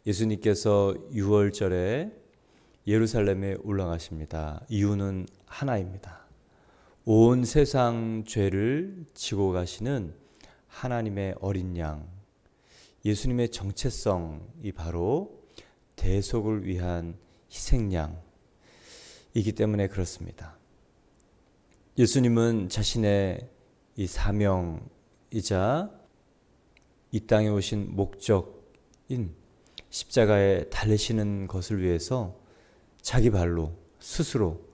예수님께서 유월절에 예루살렘에 올라가십니다. 이유는 하나입니다. 온 세상 죄를 지고 가시는 하나님의 어린 양, 예수님의 정체성이 바로 대속을 위한 희생양이기 때문에 그렇습니다. 예수님은 자신의 이 사명이자 이 땅에 오신 목적인 십자가에 달리시는 것을 위해서 자기 발로 스스로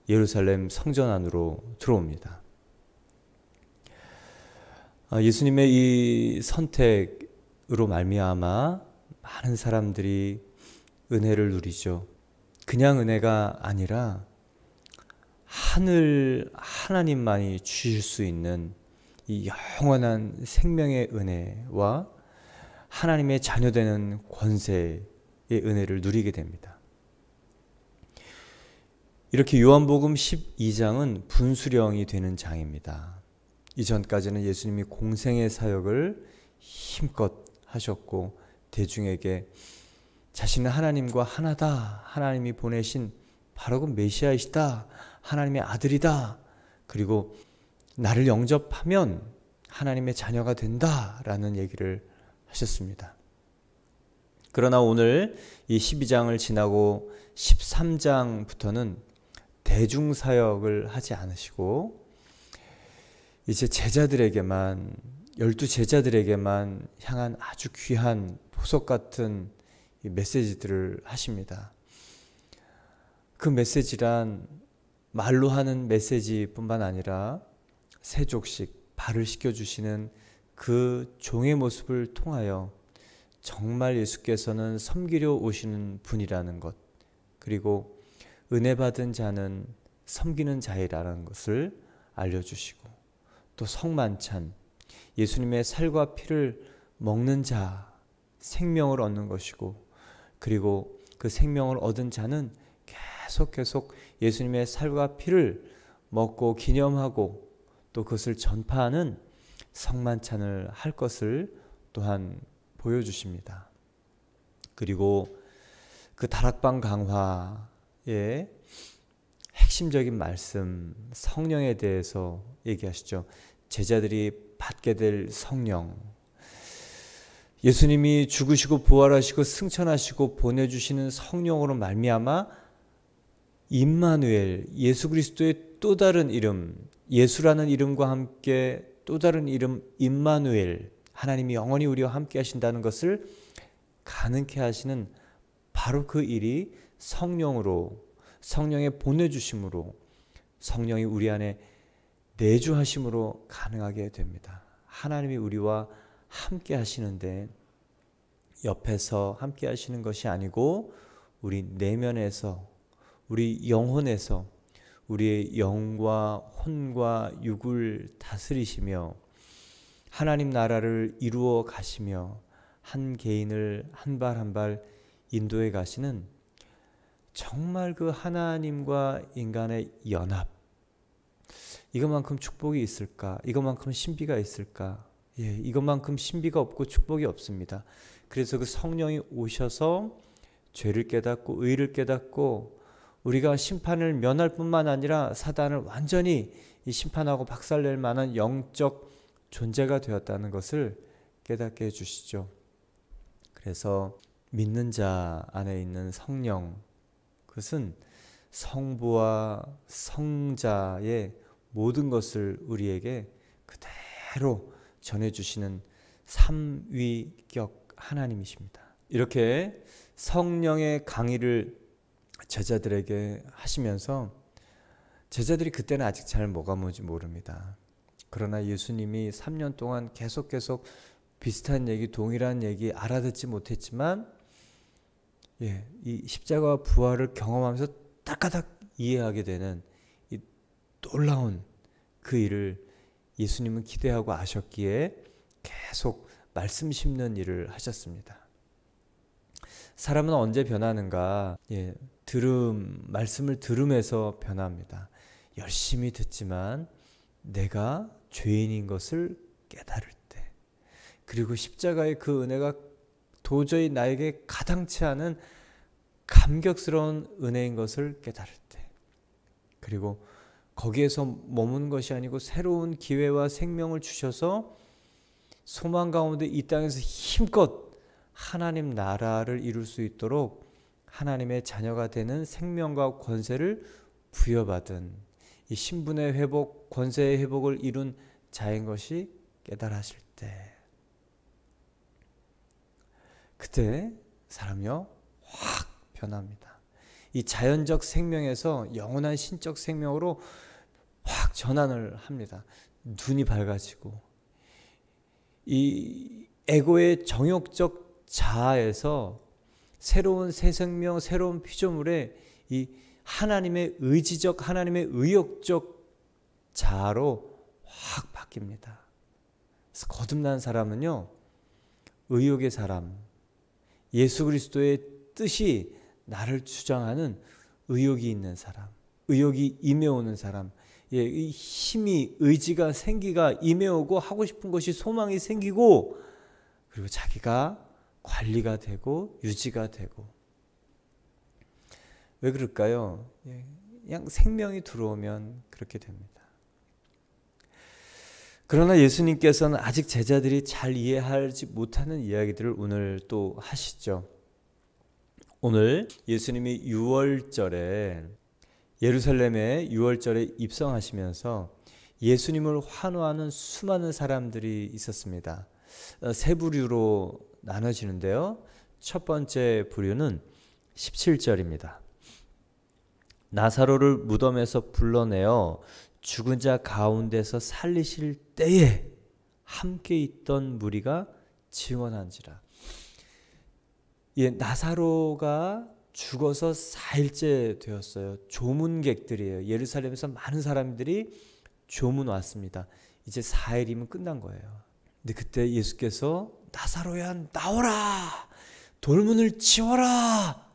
예루살렘 성전 안으로 들어옵니다. 예수님의 이 선택으로 말미암아 많은 사람들이 은혜를 누리죠. 그냥 은혜가 아니라 하늘 하나님만이 주실 수 있는 이 영원한 생명의 은혜와 하나님의 자녀되는 권세의 은혜를 누리게 됩니다. 이렇게 요한복음 12장은 분수령이 되는 장입니다. 이전까지는 예수님이 공생의 사역을 힘껏 하셨고 대중에게 자신은 하나님과 하나다, 하나님이 보내신 바로 그 메시아이시다, 하나님의 아들이다, 그리고 나를 영접하면 하나님의 자녀가 된다라는 얘기를 하셨습니다. 그러나 오늘 이 12장을 지나고 13장부터는 대중사역을 하지 않으시고 이제 제자들에게만, 12제자들에게만 향한 아주 귀한 보석 같은 메시지들을 하십니다. 그 메시지란 말로 하는 메시지뿐만 아니라 세족식, 발을 씻겨주시는 그 종의 모습을 통하여 정말 예수께서는 섬기려 오시는 분이라는 것, 그리고 은혜 받은 자는 섬기는 자이라는 것을 알려주시고, 또 성만찬, 예수님의 살과 피를 먹는 자 생명을 얻는 것이고, 그리고 그 생명을 얻은 자는 계속 예수님의 살과 피를 먹고 기념하고 또 그것을 전파하는 성만찬을 할 것을 또한 보여주십니다. 그리고 그 다락방 강화의 핵심적인 말씀, 성령에 대해서 얘기하시죠. 제자들이 받게 될 성령, 예수님이 죽으시고 부활하시고 승천하시고 보내주시는 성령으로 말미암아 임마누엘, 예수 그리스도의 또 다른 이름, 예수라는 이름과 함께 또 다른 이름 임마누엘, 하나님이 영원히 우리와 함께 하신다는 것을 가능케 하시는 바로 그 일이 성령으로, 성령의 보내주심으로, 성령이 우리 안에 내주하심으로 가능하게 됩니다. 하나님이 우리와 함께 하시는데 옆에서 함께 하시는 것이 아니고 우리 내면에서, 우리 영혼에서 우리의 영과 혼과 육을 다스리시며 하나님 나라를 이루어 가시며 한 개인을 한 발 한 발 인도해 가시는 정말 그 하나님과 인간의 연합, 이것만큼 축복이 있을까? 이것만큼 신비가 있을까? 이것만큼 신비가 없고 축복이 없습니다. 그래서 그 성령이 오셔서 죄를 깨닫고 의를 깨닫고 우리가 심판을 면할 뿐만 아니라 사단을 완전히 심판하고 박살낼 만한 영적 존재가 되었다는 것을 깨닫게 해주시죠. 그래서 믿는 자 안에 있는 성령, 그것은 성부와 성자의 모든 것을 우리에게 그대로 전해주시는 삼위격 하나님이십니다. 이렇게 성령의 강의를 제자들에게 하시면서 제자들이 그때는 아직 잘 뭐가 뭔지 모릅니다. 그러나 예수님이 3년 동안 계속 비슷한 얘기, 동일한 얘기 알아듣지 못했지만 이 십자가와 부활을 경험하면서 따까닥 이해하게 되는 이 놀라운 그 일을 예수님은 기대하고 아셨기에 계속 말씀 심는 일을 하셨습니다. 사람은 언제 변하는가? 말씀을 들음에서 변합니다. 열심히 듣지만 내가 죄인인 것을 깨달을 때, 그리고 십자가의 그 은혜가 도저히 나에게 가당치 않은 감격스러운 은혜인 것을 깨달을 때, 그리고 거기에서 머무는 것이 아니고 새로운 기회와 생명을 주셔서 소망 가운데 이 땅에서 힘껏 하나님 나라를 이룰 수 있도록 하나님의 자녀가 되는 생명과 권세를 부여받은 이 신분의 회복, 권세의 회복을 이룬 자인 것이 깨달아질 때, 그때 사람이요 확 변합니다. 이 자연적 생명에서 영원한 신적 생명으로 확 전환을 합니다. 눈이 밝아지고 이 에고의 정욕적 자아에서 새로운 새 생명, 새로운 피조물의 이 하나님의 의지적, 하나님의 의욕적 자아로 확 바뀝니다. 그래서 거듭난 사람은요, 의욕의 사람, 예수 그리스도의 뜻이 나를 주장하는 의욕이 있는 사람, 의욕이 임해오는 사람, 이 힘이, 의지가, 생기가 임해오고 하고 싶은 것이 소망이 생기고, 그리고 자기가 관리가 되고 유지가 되고. 왜 그럴까요? 그냥 생명이 들어오면 그렇게 됩니다. 그러나 예수님께서는 아직 제자들이 잘 이해하지 못하는 이야기들을 오늘 또 하시죠. 오늘 예수님이 유월절에 예루살렘에 유월절에 입성하시면서 예수님을 환호하는 수많은 사람들이 있었습니다. 세 부류로 나눠지는데요. 첫 번째 부류는 17절입니다. 나사로를 무덤에서 불러내어 죽은 자 가운데서 살리실 때에 함께 있던 무리가 증언한지라. 나사로가 죽어서 4일째 되었어요. 조문객들이에요. 예루살렘에서 많은 사람들이 조문 왔습니다. 이제 4일이면 끝난 거예요. 근데 그때 예수께서 나사로야 나오라, 돌문을 치워라.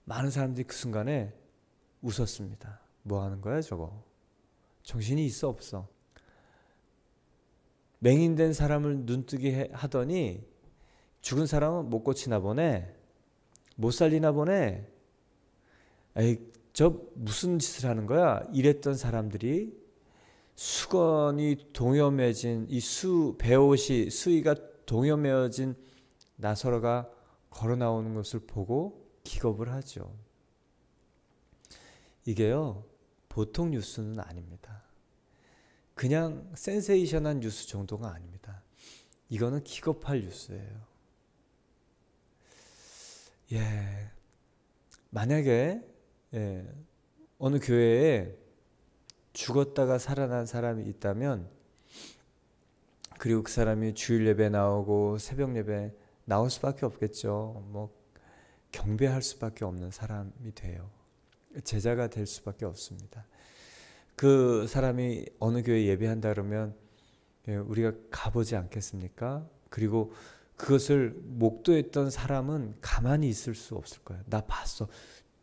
많은 사람들이 그 순간에 웃었습니다. 뭐 하는 거야 저거? 정신이 있어 없어? 맹인된 사람을 눈뜨게 하더니 죽은 사람은 못 고치나 보네, 못 살리나 보네, 에이 저 무슨 짓을 하는 거야? 이랬던 사람들이 수건이 동여매진 이 베옷이 수의가 동여매어진 나사로가 걸어 나오는 것을 보고 기겁을 하죠. 이게요 보통 뉴스는 아닙니다. 그냥 센세이션한 뉴스 정도가 아닙니다. 이거는 기겁할 뉴스예요. 만약에 어느 교회에 죽었다가 살아난 사람이 있다면, 그리고 그 사람이 주일 예배 나오고 새벽 예배 나올 수밖에 없겠죠. 뭐 경배할 수밖에 없는 사람이 돼요. 제자가 될 수밖에 없습니다. 그 사람이 어느 교회 예배한다 그러면 우리가 가보지 않겠습니까? 그리고 그것을 목도했던 사람은 가만히 있을 수 없을 거예요. 나 봤어.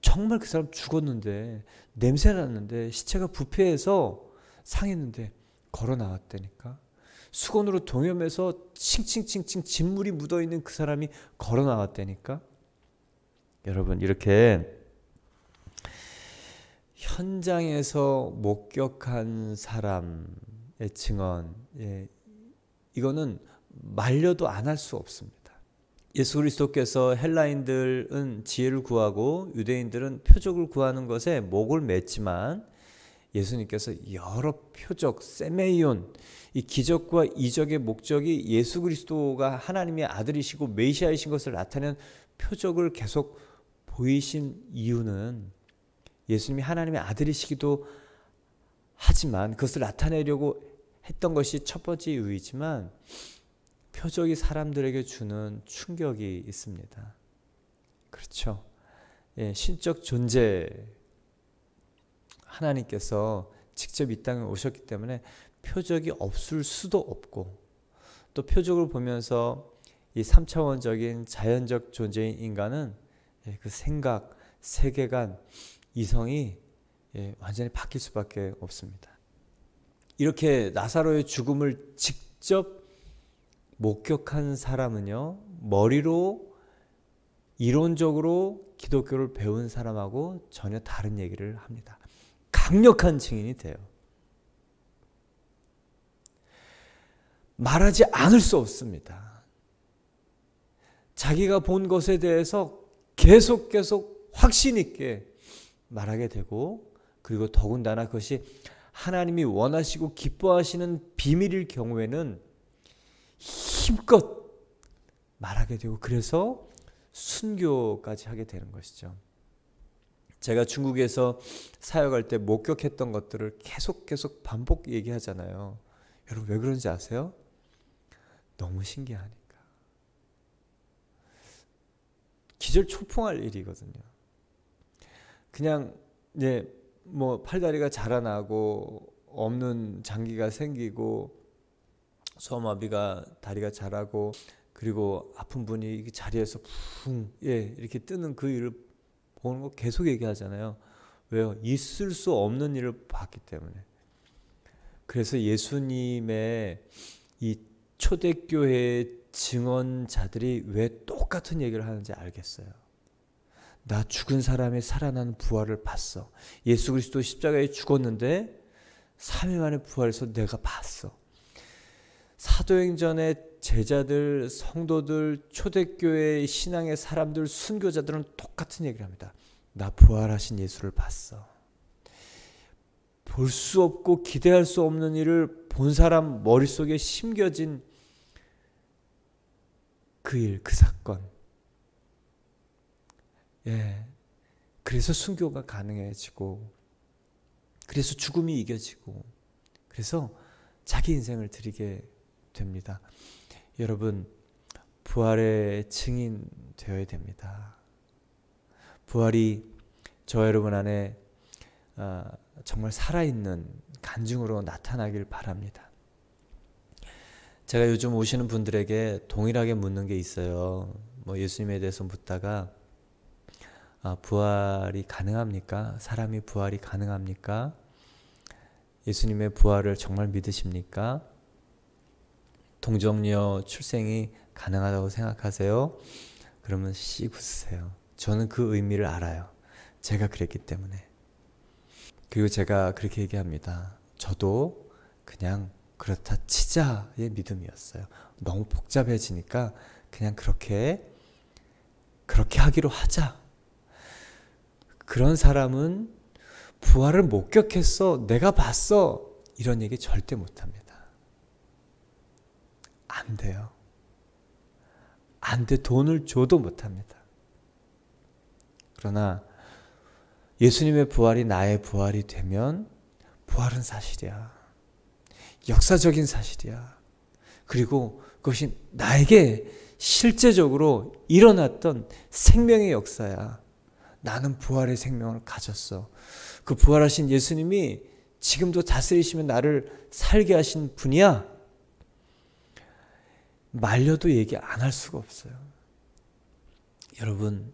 정말 그 사람 죽었는데, 냄새 났는데, 시체가 부패해서 상했는데 걸어 나왔다니까. 수건으로 동여매서 칭칭칭칭 진물이 묻어있는 그 사람이 걸어 나왔다니까. 여러분, 이렇게 현장에서 목격한 사람의 증언, 이거는 말려도 안 할 수 없습니다. 예수 그리스도께서 헬라인들은 지혜를 구하고 유대인들은 표적을 구하는 것에 목을 맸지만, 예수님께서 여러 표적, 세메이온, 이 기적과 이적의 목적이 예수 그리스도가 하나님의 아들이시고 메시아이신 것을 나타내는 표적을 계속 보이신 이유는, 예수님이 하나님의 아들이시기도 하지만 그것을 나타내려고 했던 것이 첫 번째 이유이지만, 표적이 사람들에게 주는 충격이 있습니다. 그렇죠? 신적 존재, 하나님께서 직접 이 땅에 오셨기 때문에 표적이 없을 수도 없고, 또 표적을 보면서 이 3차원적인 자연적 존재인 인간은 그 생각, 세계관, 이성이 완전히 바뀔 수밖에 없습니다. 이렇게 나사로의 죽음을 직접 목격한 사람은요, 머리로 이론적으로 기독교를 배운 사람하고 전혀 다른 얘기를 합니다. 강력한 증인이 돼요. 말하지 않을 수 없습니다. 자기가 본 것에 대해서 계속 확신 있게 말하게 되고, 그리고 더군다나 그것이 하나님이 원하시고 기뻐하시는 비밀일 경우에는 힘껏 말하게 되고, 그래서 순교까지 하게 되는 것이죠. 제가 중국에서 사역할 때 목격했던 것들을 계속 반복 얘기하잖아요. 여러분 왜 그런지 아세요? 너무 신기하니까. 기절초풍할 일이거든요. 그냥 이제 뭐 팔다리가 자라나고 없는 장기가 생기고 소아마비가 다리가 자라고, 그리고 아픈 분이 자리에서 이렇게 뜨는 그 일을 보는 거 계속 얘기하잖아요. 왜요? 있을 수 없는 일을 봤기 때문에. 그래서 예수님의 이 초대교회의 증언자들이 왜 똑같은 얘기를 하는지 알겠어요. 나 죽은 사람이 살아나는 부활을 봤어. 예수 그리스도 십자가에 죽었는데 3일 만에 부활해서 내가 봤어. 사도행전의 제자들, 성도들, 초대교회 신앙의 사람들, 순교자들은 똑같은 얘기를 합니다. 나 부활하신 예수를 봤어. 볼 수 없고 기대할 수 없는 일을 본 사람 머릿속에 심겨진 그 일, 그 사건. 그래서 순교가 가능해지고, 그래서 죽음이 이겨지고, 그래서 자기 인생을 드리게 됩니다. 여러분, 부활의 증인 되어야 됩니다. 부활이 저와 여러분 안에 정말 살아있는 간증으로 나타나길 바랍니다. 제가 요즘 오시는 분들에게 동일하게 묻는 게 있어요. 뭐 예수님에 대해서 묻다가 부활이 가능합니까? 사람이 부활이 가능합니까? 예수님의 부활을 정말 믿으십니까? 동정녀 출생이 가능하다고 생각하세요? 그러면 씩 웃으세요. 저는 그 의미를 알아요. 제가 그랬기 때문에. 그리고 제가 그렇게 얘기합니다. 저도 그냥 그렇다 치자의 믿음이었어요. 너무 복잡해지니까 그냥 그렇게 하기로 하자. 그런 사람은 부활을 목격했어, 내가 봤어, 이런 얘기 절대 못합니다. 안 돼요. 안 돼. 돈을 줘도 못합니다. 그러나 예수님의 부활이 나의 부활이 되면 부활은 사실이야. 역사적인 사실이야. 그리고 그것이 나에게 실제적으로 일어났던 생명의 역사야. 나는 부활의 생명을 가졌어. 그 부활하신 예수님이 지금도 다스리시면 나를 살게 하신 분이야. 말려도 얘기 안 할 수가 없어요. 여러분,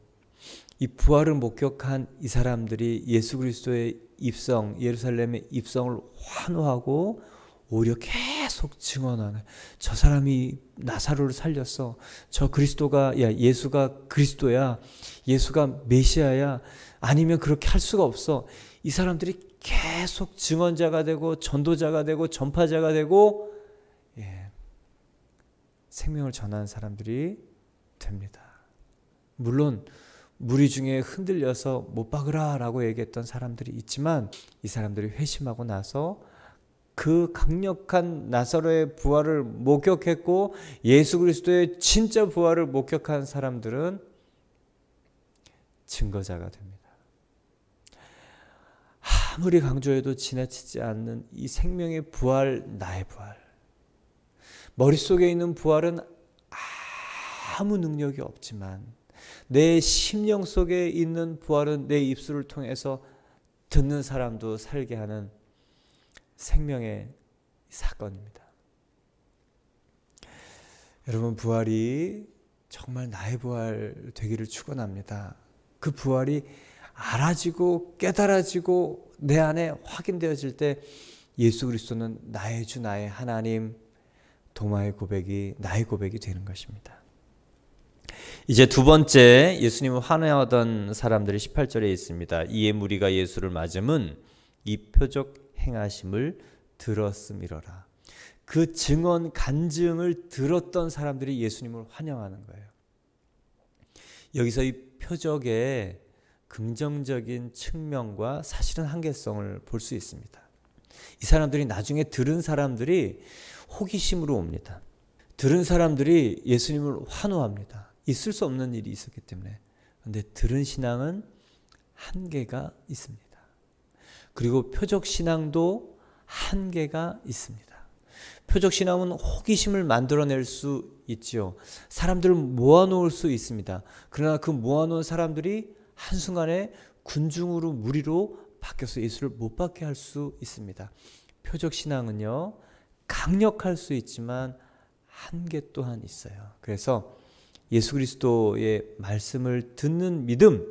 이 부활을 목격한 이 사람들이 예수 그리스도의 입성, 예루살렘의 입성을 환호하고 오히려 계속 증언하는, 저 사람이 나사로를 살렸어. 저 그리스도가, 예수가 그리스도야. 예수가 메시아야. 아니면 그렇게 할 수가 없어. 이 사람들이 계속 증언자가 되고 전도자가 되고 전파자가 되고 생명을 전하는 사람들이 됩니다. 물론 무리 중에 흔들려서 못 박으라 라고 얘기했던 사람들이 있지만, 이 사람들이 회심하고 나서 그 강력한 나사로의 부활을 목격했고 예수 그리스도의 진짜 부활을 목격한 사람들은 증거자가 됩니다. 아무리 강조해도 지나치지 않는 이 생명의 부활, 나의 부활. 머릿속에 있는 부활은 아무 능력이 없지만 내 심령 속에 있는 부활은 내 입술을 통해서 듣는 사람도 살게 하는 생명의 사건입니다. 여러분, 부활이 정말 나의 부활 되기를 축원합니다. 그 부활이 알아지고 깨달아지고 내 안에 확인되어질 때 예수 그리스도는 나의 주, 나의 하나님, 도마의 고백이 나의 고백이 되는 것입니다. 이제 두 번째 예수님을 환호하던 사람들이 18절에 있습니다. 이에 무리가 예수를 맞음은 이 표적 행하심을 들었음이러라. 그 증언 간증을 들었던 사람들이 예수님을 환영하는 거예요. 여기서 이 표적의 긍정적인 측면과 사실은 한계성을 볼 수 있습니다. 이 사람들이 나중에 들은 사람들이 호기심으로 옵니다. 들은 사람들이 예수님을 환호합니다. 있을 수 없는 일이 있었기 때문에. 그런데 들은 신앙은 한계가 있습니다. 그리고 표적 신앙도 한계가 있습니다. 표적 신앙은 호기심을 만들어낼 수 있지요. 사람들을 모아놓을 수 있습니다. 그러나 그 모아놓은 사람들이 한순간에 군중으로 무리로 바뀌어서 예수를 못 받게 할 수 있습니다. 표적 신앙은요, 강력할 수 있지만 한계 또한 있어요. 그래서 예수 그리스도의 말씀을 듣는 믿음,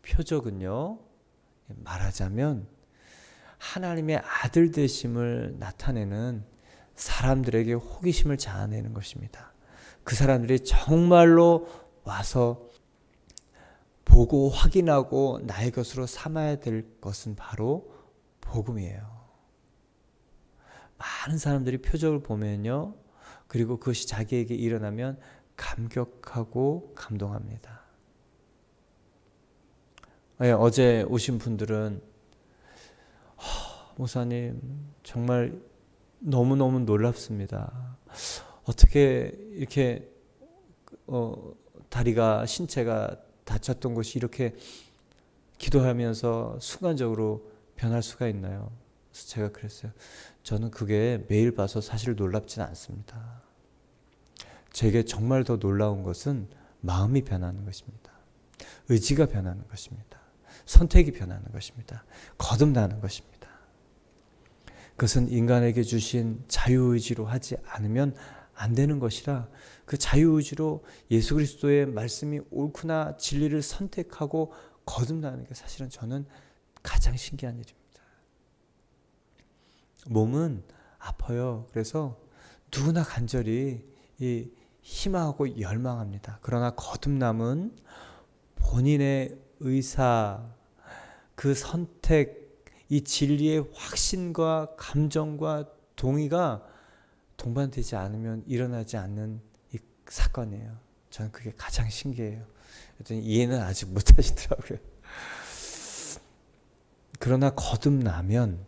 표적은요, 말하자면 하나님의 아들 되심을 나타내는 사람들에게 호기심을 자아내는 것입니다. 그 사람들이 정말로 와서 보고 확인하고 나의 것으로 삼아야 될 것은 바로 복음이에요. 많은 사람들이 표적을 보면요, 그리고 그것이 자기에게 일어나면 감격하고 감동합니다. 어제 오신 분들은 목사님 정말 너무너무 놀랍습니다. 어떻게 이렇게 다리가 신체가 다쳤던 곳이 이렇게 기도하면서 순간적으로 변할 수가 있나요? 그래서 제가 그랬어요. 저는 그게 매일 봐서 사실 놀랍지는 않습니다. 제게 정말 더 놀라운 것은 마음이 변하는 것입니다. 의지가 변하는 것입니다. 선택이 변하는 것입니다. 거듭나는 것입니다. 그것은 인간에게 주신 자유의지로 하지 않으면 안 되는 것이라, 그 자유의지로 예수 그리스도의 말씀이 옳구나 진리를 선택하고 거듭나는 게 사실은 저는 가장 신기한 일입니다. 몸은 아파요. 그래서 누구나 간절히 희망하고 열망합니다. 그러나 거듭남은 본인의 의사, 그 선택, 이 진리의 확신과 감정과 동의가 동반되지 않으면 일어나지 않는 이 사건이에요. 저는 그게 가장 신기해요. 그랬더니 이해는 아직 못하시더라고요. 그러나 거듭나면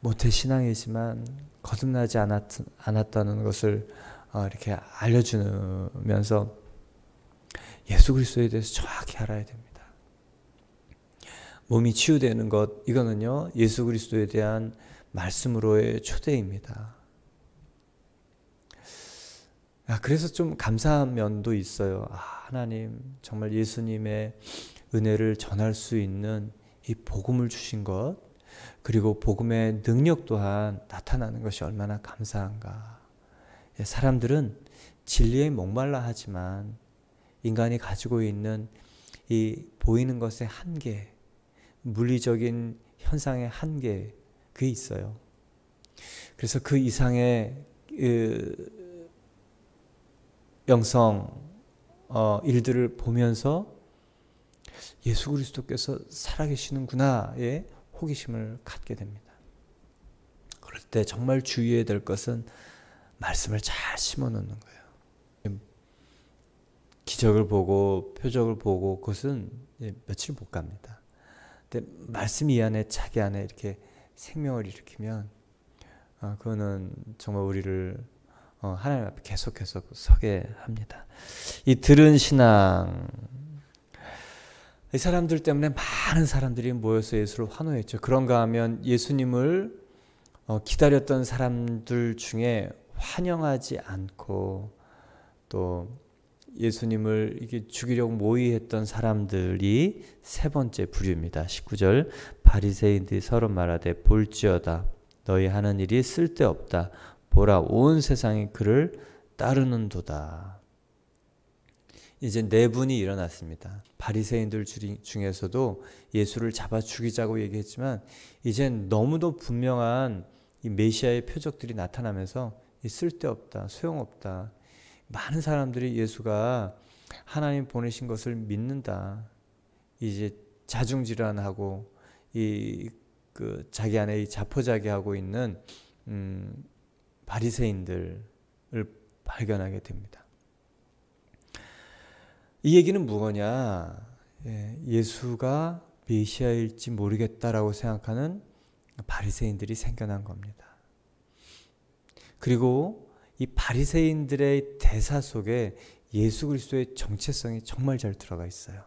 모태신앙이지만 거듭나지 않았다는 것을 이렇게 알려주면서 예수 그리스도에 대해서 정확히 알아야 됩니다. 몸이 치유되는 것, 이거는요, 예수 그리스도에 대한 말씀으로의 초대입니다. 그래서 좀 감사한 면도 있어요. 하나님 정말 예수님의 은혜를 전할 수 있는 이 복음을 주신 것, 그리고 복음의 능력 또한 나타나는 것이 얼마나 감사한가. 사람들은 진리에 목말라 하지만 인간이 가지고 있는 이 보이는 것의 한계, 물리적인 현상의 한계, 그게 있어요. 그래서 그 이상의 영성 일들을 보면서 예수 그리스도께서 살아계시는구나의 호기심을 갖게 됩니다. 그럴 때 정말 주의해야 될 것은 말씀을 잘 심어놓는 거예요. 기적을 보고 표적을 보고 그것은 며칠 못 갑니다. 근데 말씀 이 안에 자기 안에 이렇게 생명을 일으키면 그거는 정말 우리를 하나님 앞에 계속해서 서게 합니다. 이 들은 신앙, 이 사람들 때문에 많은 사람들이 모여서 예수를 환호했죠. 그런가 하면 예수님을 기다렸던 사람들 중에 환영하지 않고 또 예수님을 이렇게 죽이려고 모의했던 사람들이 세 번째 부류입니다. 19절, 바리새인들이 서로 말하되 볼지어다 너희 하는 일이 쓸데없다. 보라 온 세상이 그를 따르는도다. 이제 네 분이 일어났습니다. 바리새인들 중에서도 예수를 잡아 죽이자고 얘기했지만 이젠 너무도 분명한 이 메시아의 표적들이 나타나면서 쓸데없다, 소용없다. 많은 사람들이 예수가 하나님 보내신 것을 믿는다. 이제 자중질환하고 자기 안에 자포자기하고 있는 바리새인들을 발견하게 됩니다. 이 얘기는 무엇이냐? 예수가 메시아일지 모르겠다라고 생각하는 바리새인들이 생겨난 겁니다. 그리고 이 바리새인들의 대사 속에 예수 그리스도의 정체성이 정말 잘 들어가 있어요.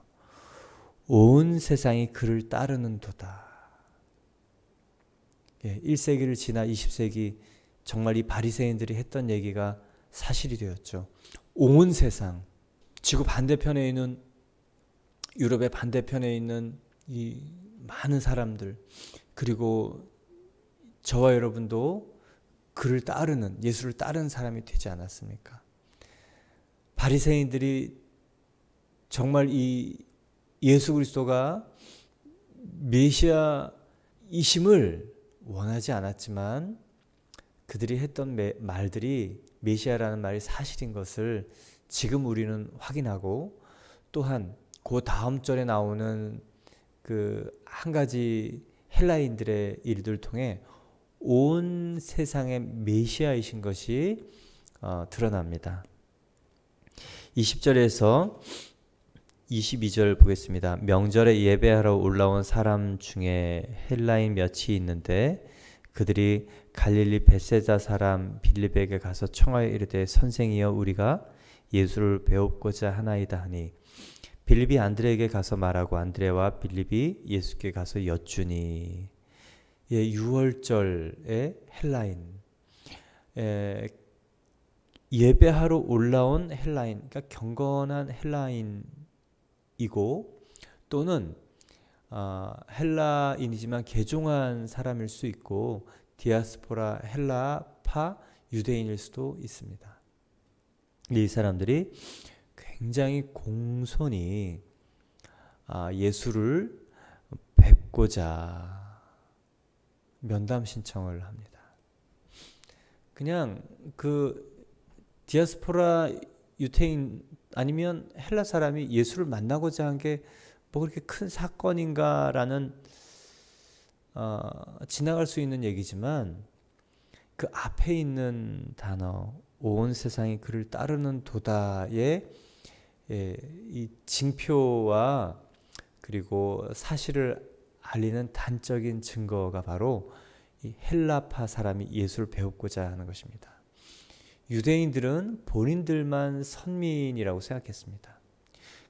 온 세상이 그를 따르는 도다. 1세기를 지나 20세기 정말 이 바리새인들이 했던 얘기가 사실이 되었죠. 온 세상, 지구 반대편에 있는, 유럽의 반대편에 있는 이 많은 사람들, 그리고 저와 여러분도 그를 따르는, 예수를 따르는 사람이 되지 않았습니까? 바리새인들이 정말 이 예수 그리스도가 메시아이심을 원하지 않았지만 그들이 했던 말들이, 메시아라는 말이 사실인 것을 지금 우리는 확인하고, 또한 그 다음 절에 나오는 그 한 가지 헬라인들의 일들을 통해 온 세상의 메시아이신 것이 드러납니다. 20절에서 22절 보겠습니다. 명절에 예배하러 올라온 사람 중에 헬라인 몇이 있는데 그들이 갈릴리 벳세다 사람 빌립에게 가서 청하여 이르되 선생이여 우리가 예수를 배우고자 하나이다 하니 빌립이 안드레에게 가서 말하고 안드레와 빌립이 예수께 가서 여쭈니. 유월절의 헬라인, 예배하러 올라온 헬라인, 그러니까 경건한 헬라인이고 또는 헬라인이지만 개종한 사람일 수 있고 디아스포라 헬라파 유대인일 수도 있습니다. 이 사람들이 굉장히 공손히 예수를 뵙고자 면담 신청을 합니다. 그냥 그 디아스포라 유태인 아니면 헬라 사람이 예수를 만나고자 한 게 뭐 그렇게 큰 사건인가라는 지나갈 수 있는 얘기지만 그 앞에 있는 단어 온 세상이 그를 따르는 도다의 이 징표와 그리고 사실을 알리는 단적인 증거가 바로 이 헬라파 사람이 예수를 배우고자 하는 것입니다. 유대인들은 본인들만 선민이라고 생각했습니다.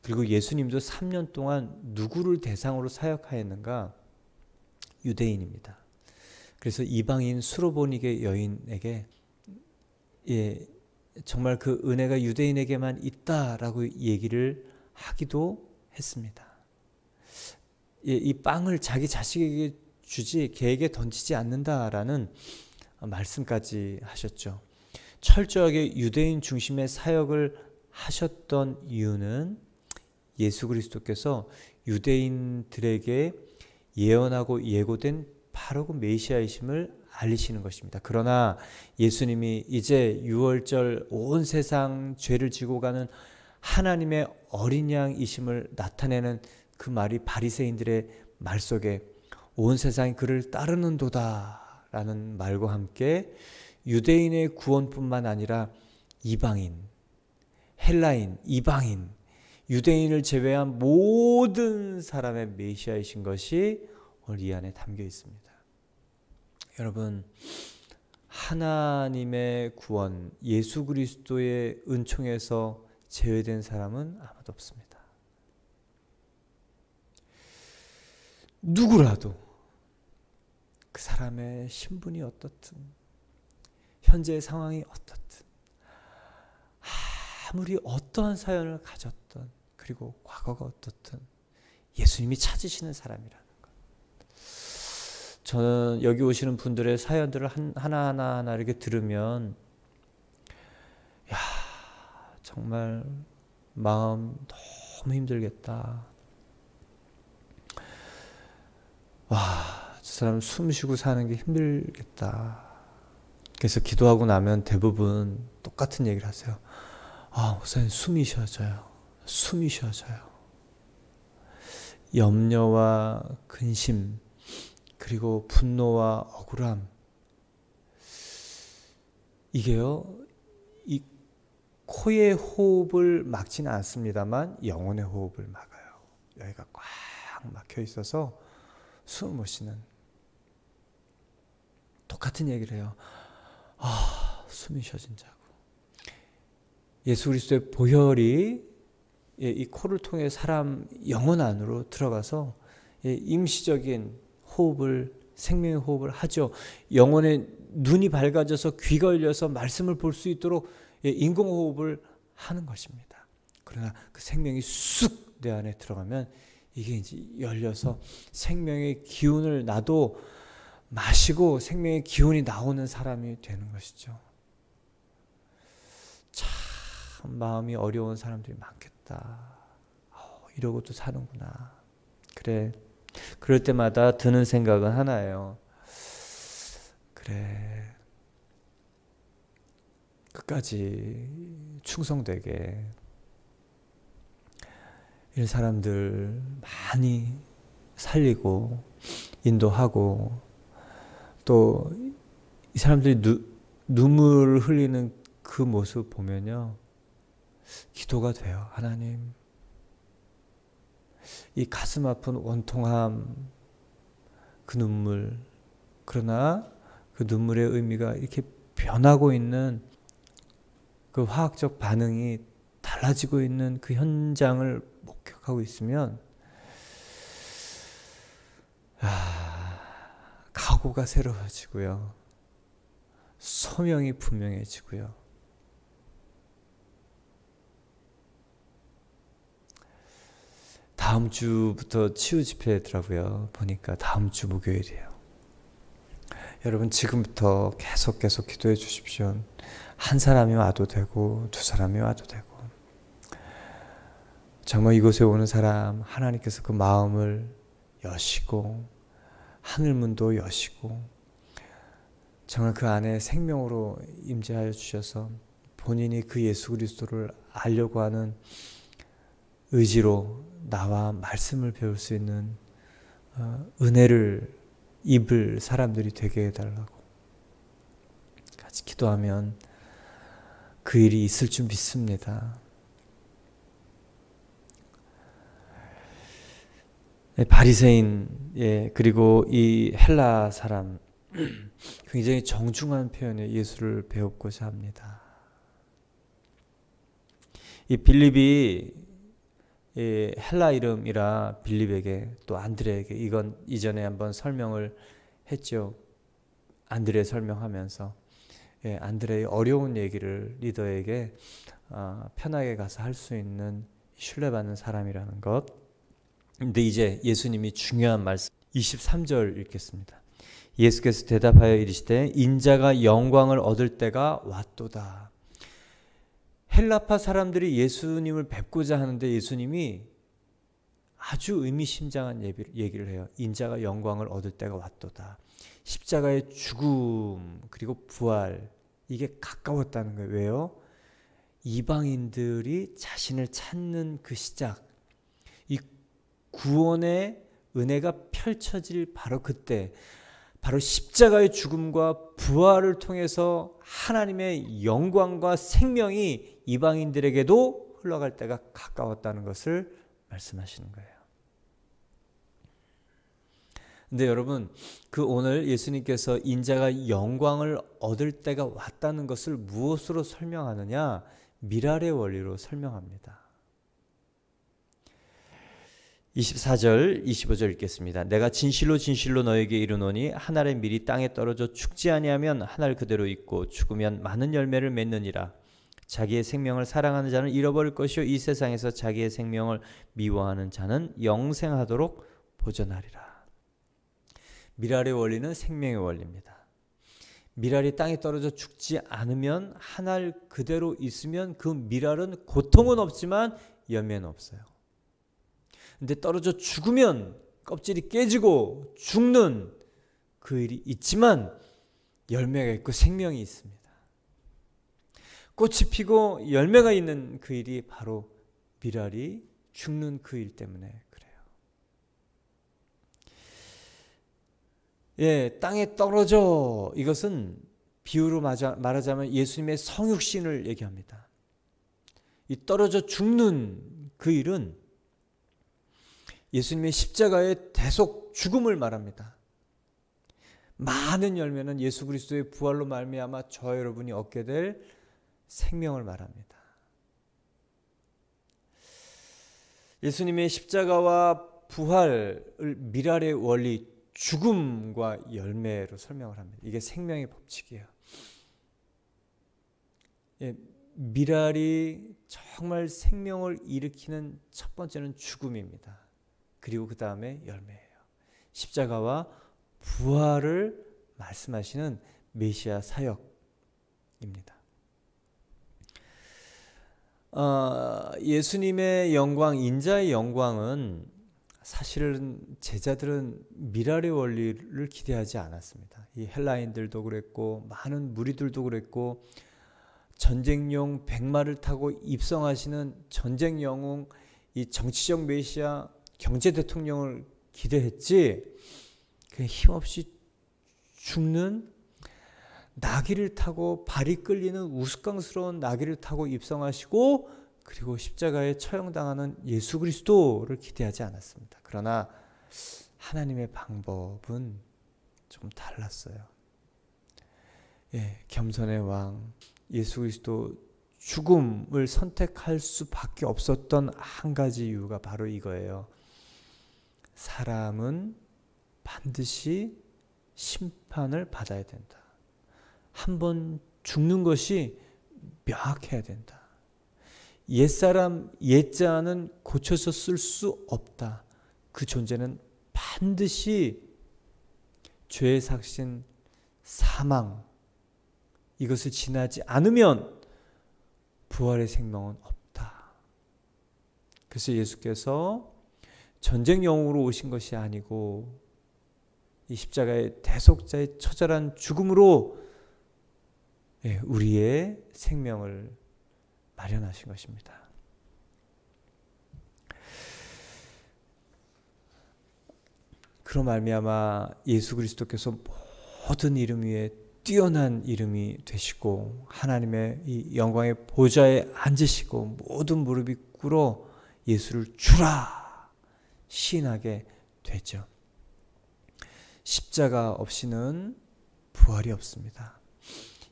그리고 예수님도 3년 동안 누구를 대상으로 사역하였는가? 유대인입니다. 그래서 이방인 수로보니게 여인에게 정말 그 은혜가 유대인에게만 있다라고 얘기를 하기도 했습니다. 이 빵을 자기 자식에게 주지 개에게 던지지 않는다라는 말씀까지 하셨죠. 철저하게 유대인 중심의 사역을 하셨던 이유는 예수 그리스도께서 유대인들에게 예언하고 예고된 바로 그 메시아이심을 알리시는 것입니다. 그러나 예수님이 이제 유월절 온 세상 죄를 지고 가는 하나님의 어린 양이심을 나타내는 그 말이 바리새인들의 말 속에 온 세상이 그를 따르는도다 라는 말과 함께 유대인의 구원뿐만 아니라 이방인, 헬라인, 이방인, 유대인을 제외한 모든 사람의 메시아이신 것이 오늘 이 안에 담겨 있습니다. 여러분, 하나님의 구원, 예수 그리스도의 은총에서 제외된 사람은 아무도 없습니다. 누구라도 그 사람의 신분이 어떻든 현재의 상황이 어떻든 아무리 어떠한 사연을 가졌던 그리고 과거가 어떻든 예수님이 찾으시는 사람이라는 것. 저는 여기 오시는 분들의 사연들을 하나하나 이렇게 들으면 정말 마음 너무 힘들겠다. 저 사람 숨 쉬고 사는 게 힘들겠다. 그래서 기도하고 나면 대부분 똑같은 얘기를 하세요. 목사님 숨이 쉬어져요. 숨이 쉬어져요. 염려와 근심, 그리고 분노와 억울함, 이게요, 이 코의 호흡을 막지는 않습니다만 영혼의 호흡을 막아요. 여기가 꽉 막혀 있어서 숨을 못 쉬는, 똑같은 얘기를 해요. 숨이 쉬어진다고. 예수 그리스도의 보혈이 이 코를 통해 사람 영혼 안으로 들어가서 임시적인 호흡을, 생명의 호흡을 하죠. 영혼의 눈이 밝아져서 귀가 열려서 말씀을 볼 수 있도록 인공호흡을 하는 것입니다. 그러나 그 생명이 쑥 내 안에 들어가면 이게 이제 열려서 생명의 기운을 나도 마시고 생명의 기운이 나오는 사람이 되는 것이죠. 참 마음이 어려운 사람들이 많겠다. 이러고도 사는구나. 그래. 그럴 때마다 드는 생각은 하나예요. 그래. 끝까지 충성되게 이 사람들 많이 살리고 인도하고, 또 이 사람들이 눈물을 흘리는 그 모습 보면요, 기도가 돼요. 하나님, 이 가슴 아픈 원통함, 그 눈물, 그러나 그 눈물의 의미가 이렇게 변하고 있는 그 화학적 반응이 달라지고 있는 그 현장을 목격하고 있으면 각오가 새로워지고요, 소명이 분명해지고요. 다음 주부터 치유 집회더라고요. 보니까 다음 주 목요일이에요. 여러분 지금부터 계속 기도해 주십시오. 한 사람이 와도 되고 두 사람이 와도 되고, 정말 이곳에 오는 사람 하나님께서 그 마음을 여시고 하늘문도 여시고 정말 그 안에 생명으로 임재하여 주셔서 본인이 그 예수 그리스도를 알려고 하는 의지로 나와 말씀을 배울 수 있는 은혜를 입을 사람들이 되게 해달라고 같이 기도하면 그 일이 있을 줄 믿습니다. 바리새인, 그리고 이 헬라 사람, 굉장히 정중한 표현에 예수를 배우고자 합니다. 이 빌립이 헬라 이름이라 빌립에게, 또 안드레에게, 이건 이전에 한번 설명을 했죠. 안드레 설명하면서 안드레의 어려운 얘기를 리더에게 편하게 가서 할 수 있는 신뢰받는 사람이라는 것. 근데 이제 예수님이 중요한 말씀 23절 읽겠습니다. 예수께서 대답하여 이르시되 인자가 영광을 얻을 때가 왔도다. 헬라파 사람들이 예수님을 뵙고자 하는데 예수님이 아주 의미심장한 얘기를 해요. 인자가 영광을 얻을 때가 왔도다. 십자가의 죽음 그리고 부활, 이게 가까웠다는 거예요. 왜요? 이방인들이 자신을 찾는 그 시작, 이 구원의 은혜가 펼쳐질 바로 그때, 바로 십자가의 죽음과 부활을 통해서 하나님의 영광과 생명이 이방인들에게도 흘러갈 때가 가까웠다는 것을 말씀하시는 거예요. 근데 여러분, 그 오늘 예수님께서 인자가 영광을 얻을 때가 왔다는 것을 무엇으로 설명하느냐? 미랄의 원리로 설명합니다. 24절 25절 읽겠습니다. 내가 진실로 진실로 너에게 이르노니 한 알의 밀이 땅에 떨어져 죽지 아니하면 한 알 그대로 있고 죽으면 많은 열매를 맺느니라. 자기의 생명을 사랑하는 자는 잃어버릴 것이요 이 세상에서 자기의 생명을 미워하는 자는 영생하도록 보존하리라. 미랄의 원리는 생명의 원리입니다. 미랄이 땅에 떨어져 죽지 않으면 한 알 그대로 있으면 그 미랄은 고통은 없지만 열매는 없어요. 근데 떨어져 죽으면 껍질이 깨지고 죽는 그 일이 있지만 열매가 있고 생명이 있습니다. 꽃이 피고 열매가 있는 그 일이 바로 미랄이 죽는 그 일 때문에 그래요. 예, 땅에 떨어져. 이것은 비유로 말하자면 예수님의 성육신을 얘기합니다. 이 떨어져 죽는 그 일은 예수님의 십자가의 대속 죽음을 말합니다. 많은 열매는 예수 그리스도의 부활로 말미암아 저와 여러분이 얻게 될 생명을 말합니다. 예수님의 십자가와 부활을 미랄의 원리, 죽음과 열매로 설명을 합니다. 이게 생명의 법칙이에요. 예, 미랄이 정말 생명을 일으키는 첫 번째는 죽음입니다. 그리고 그 다음에 열매예요. 십자가와 부활을 말씀하시는 메시아 사역입니다. 예수님의 영광, 인자의 영광은 사실은 제자들은 미랄의 원리를 기대하지 않았습니다. 이 헬라인들도 그랬고 많은 무리들도 그랬고 전쟁용 백마를 타고 입성하시는 전쟁 영웅, 이 정치적 메시아, 경제 대통령을 기대했지 그냥 힘없이 죽는 나귀를 타고 발이 끌리는 우스꽝스러운 나귀를 타고 입성하시고 그리고 십자가에 처형당하는 예수 그리스도를 기대하지 않았습니다. 그러나 하나님의 방법은 좀 달랐어요. 예, 겸손의 왕 예수 그리스도 죽음을 선택할 수밖에 없었던 한 가지 이유가 바로 이거예요. 사람은 반드시 심판을 받아야 된다. 한번 죽는 것이 명확해야 된다. 옛사람, 옛자는 고쳐서 쓸 수 없다. 그 존재는 반드시 죄의 삭신, 사망 이것을 지나지 않으면 부활의 생명은 없다. 그래서 예수께서 전쟁 영웅으로 오신 것이 아니고 이 십자가의 대속자의 처절한 죽음으로 우리의 생명을 마련하신 것입니다. 그로 말미암아 예수 그리스도께서 모든 이름 위에 뛰어난 이름이 되시고 하나님의 이 영광의 보좌에 앉으시고 모든 무릎이 꿇어 예수를 주라 시인하게 되죠. 십자가 없이는 부활이 없습니다.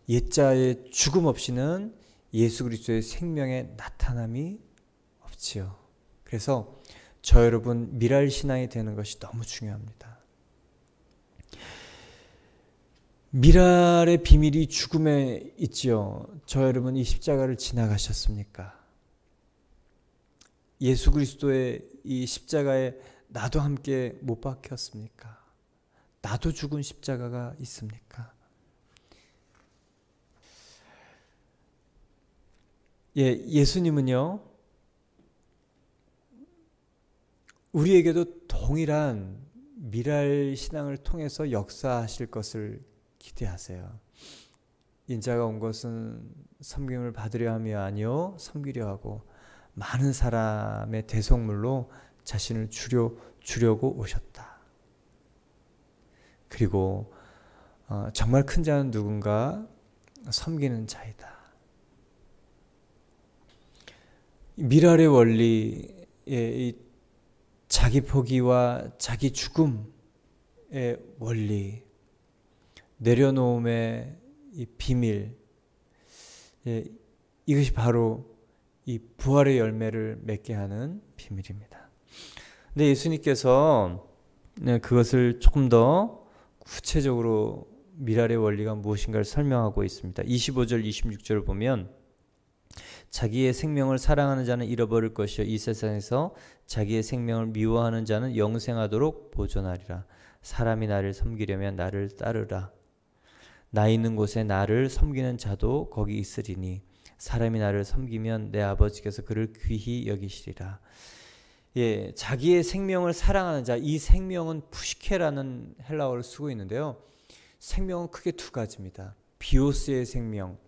옛자의 죽음 없이는 예수 그리스도의 생명의 나타남이 없지요. 그래서 저 여러분 미랄 신앙이 되는 것이 너무 중요합니다. 미랄의 비밀이 죽음에 있지요. 저 여러분 이 십자가를 지나가셨습니까? 예수 그리스도의 이 십자가에 나도 함께 못 박혔습니까? 나도 죽은 십자가가 있습니까? 예수님은요, 우리에게도 동일한 미랄 신앙을 통해서 역사하실 것을 기대하세요. 인자가 온 것은 섬김을 받으려 함이 아니요 섬기려 하고 많은 사람의 대속물로 자신을 주려고 오셨다. 그리고 정말 큰 자는 누군가 섬기는 자이다. 미랄의 원리의 이 자기 포기와 자기 죽음의 원리, 내려놓음의 이 비밀, 이것이 바로 이 부활의 열매를 맺게 하는 비밀입니다. 근데 예수님께서 그것을 조금 더 구체적으로 미랄의 원리가 무엇인가를 설명하고 있습니다. 25절, 26절을 보면 자기의 생명을 사랑하는 자는 잃어버릴 것이요 이 세상에서 자기의 생명을 미워하는 자는 영생하도록 보존하리라. 사람이 나를 섬기려면 나를 따르라. 나 있는 곳에 나를 섬기는 자도 거기 있으리니 사람이 나를 섬기면 내 아버지께서 그를 귀히 여기시리라. 자기의 생명을 사랑하는 자, 이 생명은 푸시케라는 헬라어를 쓰고 있는데요. 생명은 크게 두 가지입니다. 비오스의 생명,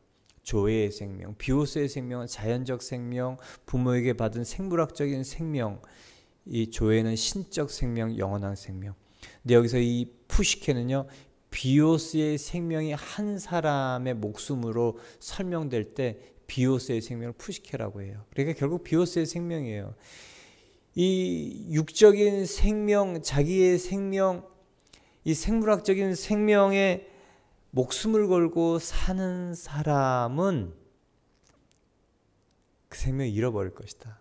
조회의 생명, 비오스의 생명은 자연적 생명, 부모에게 받은 생물학적인 생명, 이 조회는 신적 생명, 영원한 생명. 근데 여기서 이 푸시케는요, 비오스의 생명이 한 사람의 목숨으로 설명될 때 비오스의 생명을 푸시케라고 해요. 그러니까 결국 비오스의 생명이에요. 이 육적인 생명, 자기의 생명, 이 생물학적인 생명에 목숨을 걸고 사는 사람은 그 생명을 잃어버릴 것이다.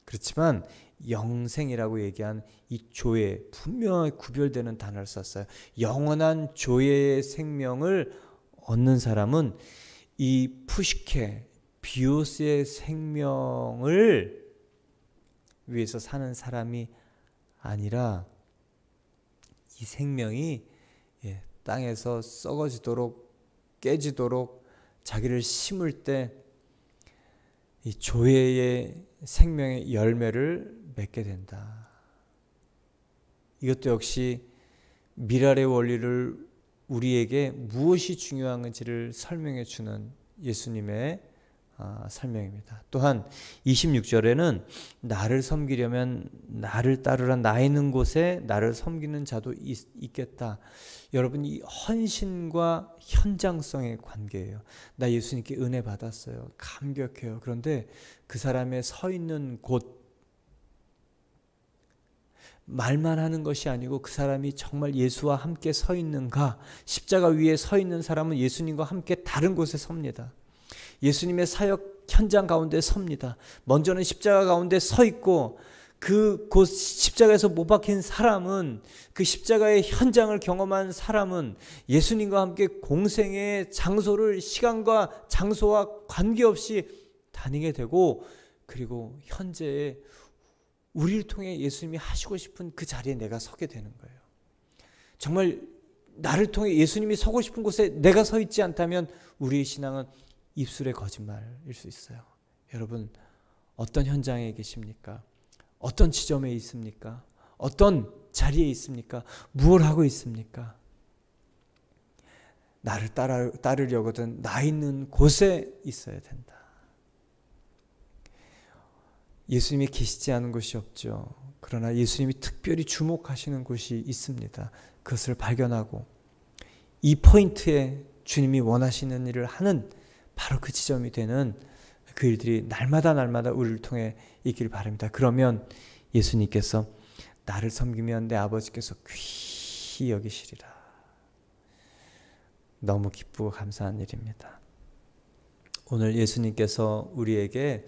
그렇지만 영생이라고 얘기한 이 조회, 분명히 구별되는 단어를 썼어요. 영원한 조회의 생명을 얻는 사람은 이 푸시케, 비오스의 생명을 위해서 사는 사람이 아니라 이 생명이 땅에서 썩어지도록 깨지도록 자기를 심을 때 이 조회의 생명의 열매를 맺게 된다. 이것도 역시 미랄의 원리를 우리에게 무엇이 중요한 건지를 설명해 주는 예수님의 설명입니다. 또한 26절에는 나를 섬기려면 나를 따르라, 나 있는 곳에 나를 섬기는 자도 있겠다. 여러분, 이 헌신과 현장성의 관계예요. 나 예수님께 은혜 받았어요. 감격해요. 그런데 그 사람의 서 있는 곳, 말만 하는 것이 아니고 그 사람이 정말 예수와 함께 서 있는가. 십자가 위에 서 있는 사람은 예수님과 함께 다른 곳에 섭니다. 예수님의 사역 현장 가운데 섭니다. 먼저는 십자가 가운데 서 있고 그 십자가에서 못 박힌 사람은, 그 십자가의 현장을 경험한 사람은 예수님과 함께 공생의 장소를 시간과 장소와 관계없이 다니게 되고, 그리고 현재의 우리를 통해 예수님이 하시고 싶은 그 자리에 내가 서게 되는 거예요. 정말 나를 통해 예수님이 서고 싶은 곳에 내가 서 있지 않다면 우리의 신앙은 입술의 거짓말일 수 있어요. 여러분, 어떤 현장에 계십니까? 어떤 지점에 있습니까? 어떤 자리에 있습니까? 무엇을 하고 있습니까? 나를 따르려거든 나 있는 곳에 있어야 된다. 예수님이 계시지 않은 곳이 없죠. 그러나 예수님이 특별히 주목하시는 곳이 있습니다. 그것을 발견하고 이 포인트에 주님이 원하시는 일을 하는 바로 그 지점이 되는 그 일들이 날마다 우리를 통해 있길 바랍니다. 그러면 예수님께서 나를 섬기면 내 아버지께서 귀히 여기시리라. 너무 기쁘고 감사한 일입니다. 오늘 예수님께서 우리에게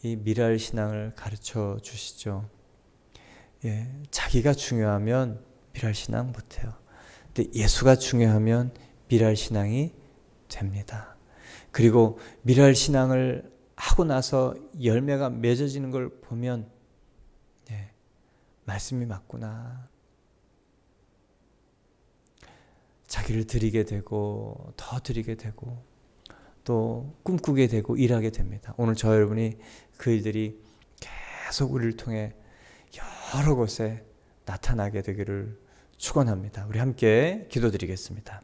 이 미랄 신앙을 가르쳐 주시죠. 자기가 중요하면 미랄 신앙 못해요. 근데 예수가 중요하면 미랄 신앙이 됩니다. 그리고 미랄 신앙을 하고 나서 열매가 맺어지는 걸 보면 말씀이 맞구나. 자기를 드리게 되고 더 드리게 되고 또 꿈꾸게 되고 일하게 됩니다. 오늘 저 여러분이 그 일들이 계속 우리를 통해 여러 곳에 나타나게 되기를 축원합니다. 우리 함께 기도드리겠습니다.